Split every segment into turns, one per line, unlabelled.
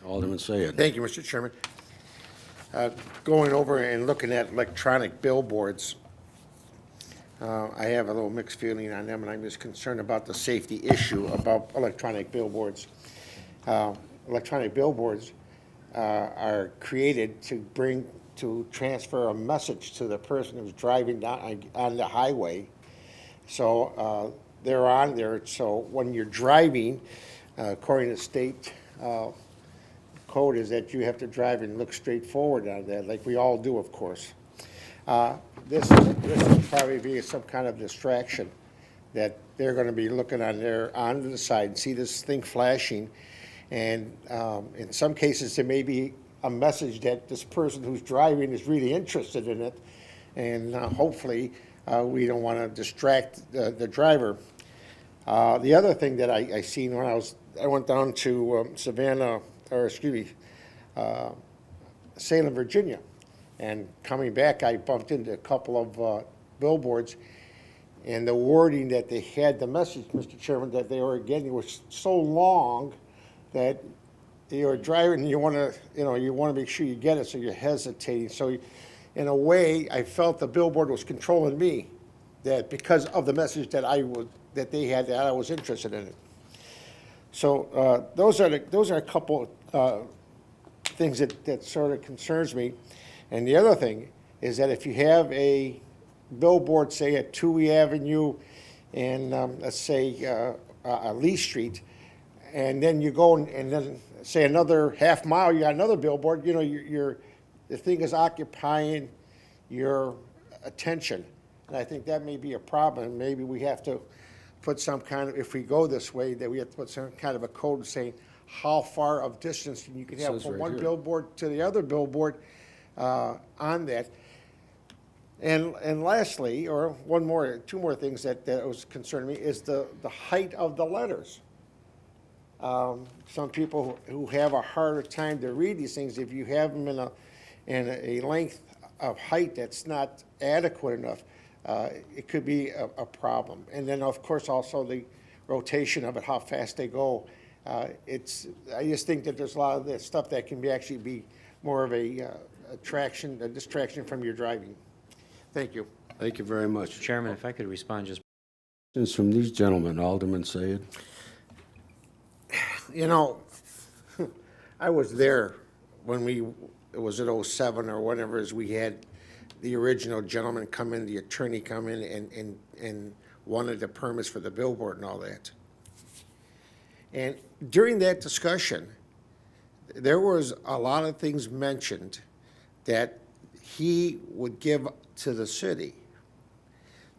Alderman Sayed.
Thank you, Mr. Chairman. Going over and looking at electronic billboards, I have a little mixed feeling on them, and I'm just concerned about the safety issue about electronic billboards. Electronic billboards are created to transfer a message to the person who's driving down on the highway. So they're on there. So when you're driving, according to state code, is that you have to drive and look straight forward on that, like we all do, of course. This will probably be some kind of distraction that they're going to be looking onto the side and see this thing flashing. And in some cases, there may be a message that this person who's driving is really interested in it. And hopefully, we don't want to distract the driver. The other thing that I seen when I went down to Salem, Virginia. And coming back, I bumped into a couple of billboards, and the wording that they had, the message, Mr. Chairman, that they were getting was so long that you're driving and you want to make sure you get it, so you're hesitating. So in a way, I felt the billboard was controlling me, that because of the message that they had, that I was interested in it. So those are a couple things that sort of concerns me. And the other thing is that if you have a billboard, say at Touhy Avenue and let's say Lee Street, and then you go and then say another half mile, you got another billboard, the thing is occupying your attention. And I think that may be a problem. Maybe we have to put some kind of, if we go this way, that we have to put some kind of a code saying how far of distance you can have from one billboard to the other billboard on that. And lastly, or two more things that was concerning me, is the height of the letters. Some people who have a harder time to read these things, if you have them in a length of height that's not adequate enough, it could be a problem. And then, of course, also the rotation of it, how fast they go. I just think that there's a lot of this stuff that can actually be more of a distraction from your driving. Thank you.
Thank you very much.
Chairman, if I could respond just.
Questions from these gentlemen. Alderman Sayed.
I was there when it was at 07 or whatever, as we had the original gentleman come in, the attorney come in and wanted the permits for the billboard and all that. And during that discussion, there was a lot of things mentioned that he would give to the city.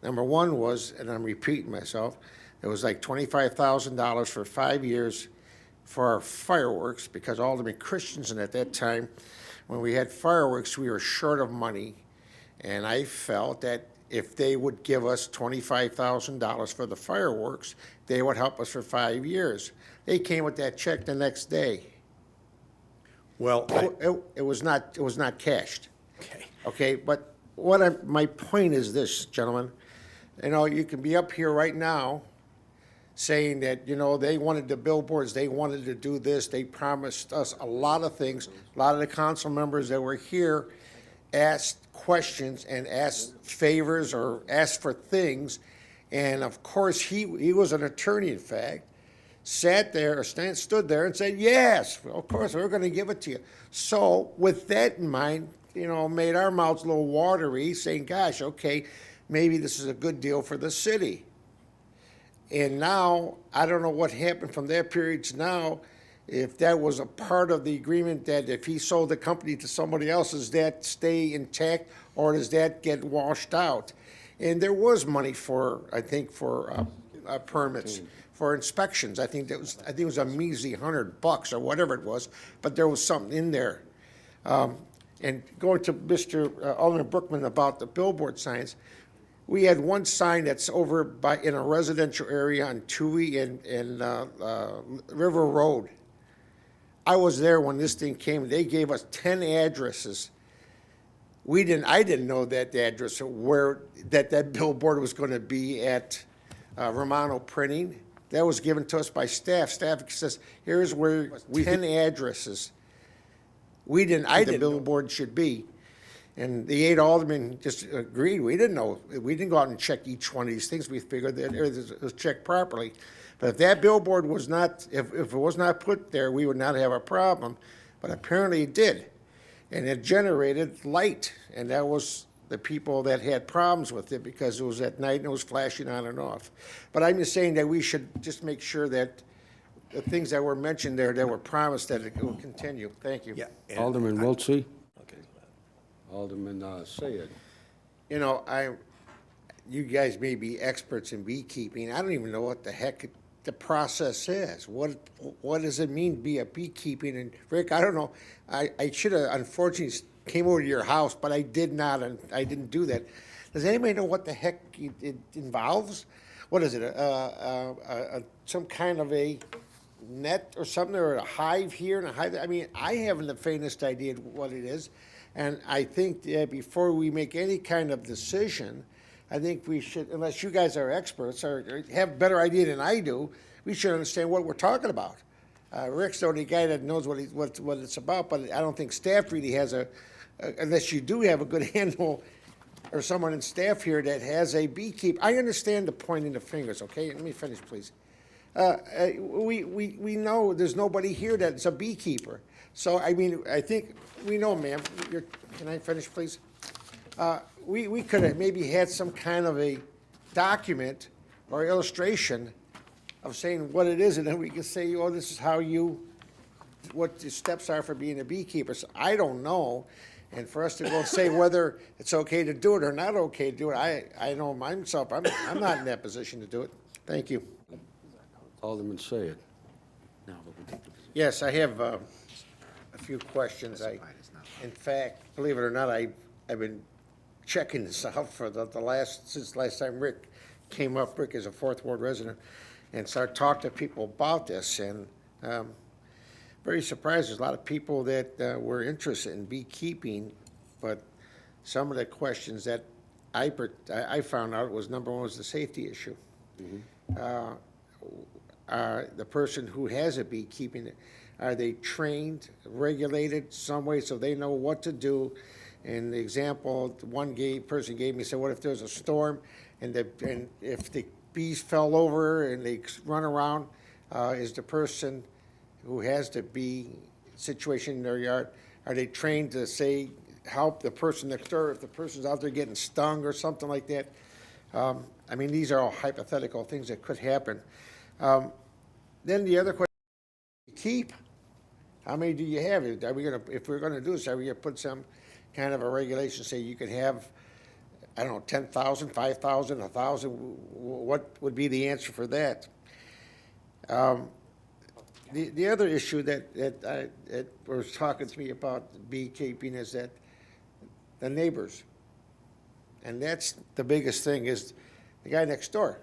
Number one was, and I'm repeating myself, it was like $25,000 for 5 years for our fireworks, because Alderman Christensen at that time, when we had fireworks, we were short of money. And I felt that if they would give us $25,000 for the fireworks, they would help us for 5 years. They came with that check the next day.
Well,
It was not cashed.
okay.
Okay, but my point is this, gentlemen. You can be up here right now saying that, they wanted the billboards, they wanted to do this, they promised us a lot of things. A lot of the council members that were here asked questions and asked favors or asked for things. And of course, he was an attorney, in fact, stood there and said, yes, well, of course, we're going to give it to you. So with that in mind, made our mouths a little watery, saying, gosh, okay, maybe this is a good deal for the city. And now, I don't know what happened from that period to now, if that was a part of the agreement that if he sold the company to somebody else, does that stay intact or does that get washed out? And there was money for permits, for inspections. I think it was a measly $100 or whatever it was, but there was something in there. And going to Mr. Alderman Brookman about the billboard signs, we had one sign that's over in a residential area on Touhy and River Road. I was there when this thing came. They gave us 10 addresses. I didn't know that the address where that billboard was going to be at Romano Printing. That was given to us by staff. Staff says, here's where 10 addresses. I didn't know the billboard should be. And the 8 aldermen just agreed. We didn't know. We didn't go out and check each one of these things. We figured that it was checked properly. But if that billboard was not, if it was not put there, we would not have a problem. But apparently it did. And it generated light. And that was the people that had problems with it because it was at night and it was flashing on and off. But I'm just saying that we should just make sure that the things that were mentioned there that were promised that it will continue. Thank you.
Yeah. and
Alderman Wiltsey? Alderman Sayed?
You know, you guys may be experts in beekeeping. I don't even know what the heck the process is. What does it mean to be a beekeeping? And Rick, I don't know. I should have unfortunately came over to your house, but I did not, and I didn't do that. Does anybody know what the heck it involves? What is it? Some kind of a net or something, or a hive here and a hive there? I mean, I haven't the faintest idea what it is. And I think that before we make any kind of decision, I think we should, unless you guys are experts or have a better idea than I do, we should understand what we're talking about. Rick's the only guy that knows what it's about, but I don't think staff really has unless you do have a good handle or someone in staff here that has a beekeeper. I understand the pointing the fingers, okay? Let me finish, please. We know there's nobody here that's a beekeeper. So, I mean, I think we know, ma'am. Can I finish, please? We could have maybe had some kind of a document or illustration of saying what it is, and then we could say, oh, this is how what the steps are for being a beekeeper. So I don't know. And for us to go and say whether it's okay to do it or not okay to do it, I know myself, I'm not in that position to do it. Thank you.
Alderman Sayed?
Yes, I have a few questions. In fact, believe it or not, I've been checking this out for since last time Rick came up. Rick is a Fourth Ward resident, and started talking to people about this, and very surprised. There's a lot of people that were interested in beekeeping, but some of the questions that I found out was, number one, was the safety issue. Mm-hmm. The person who has a beekeeping, are they trained, regulated some way so they know what to do? And the example one person gave me said, what if there's a storm and if the bees fell over and they run around, is the person who has the bee situation in their yard, are they trained to say, help the person next door if the person's out there getting stung or something like that? I mean, these are all hypothetical things that could happen. Then the other question, keep. How many do you have? Are we gonna, if we're gonna do this, are we gonna put some kind of a regulation, say you can have, I don't know, 10,000, 5,000, 1,000? What would be the answer for that? The other issue that was talking to me about beekeeping is that the neighbors, and that's the biggest thing, is the guy next door.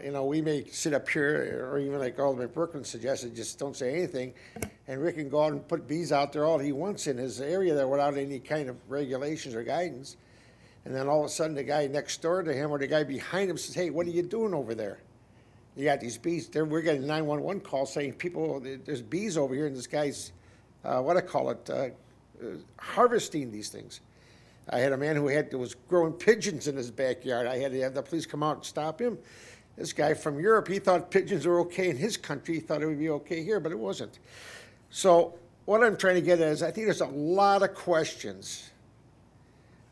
You know, we may sit up here, or even like Alderman Brookman suggested, just don't say anything, and Rick can go out and put bees out there all he wants in his area there without any kind of regulations or guidance. And then all of a sudden, the guy next door to him or the guy behind him says, hey, what are you doing over there? You got these bees. We're getting 911 calls saying, people, there's bees over here, and this guy's, harvesting these things. I had a man who was growing pigeons in his backyard. I had to have the police come out and stop him. This guy from Europe, he thought pigeons were okay in his country. He thought it would be okay here, but it wasn't. So what I'm trying to get at is, I think there's a lot of questions.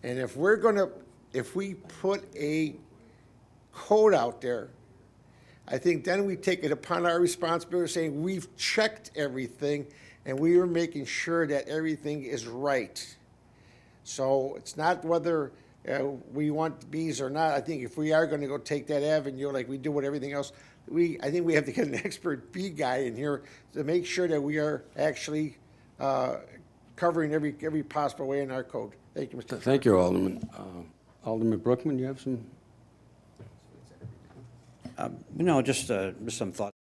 And if we put a code out there, I think then we take it upon our responsibility saying we've checked everything and we are making sure that everything is right. So it's not whether we want bees or not. I think if we are going to go take that avenue like we do with everything else, I think we have to get an expert bee guy in here to make sure that we are actually covering every possible way in our code. Thank you, Mr. Chairman.
Thank you, Alderman. Alderman Brookman, you have some?
No, just some thoughts.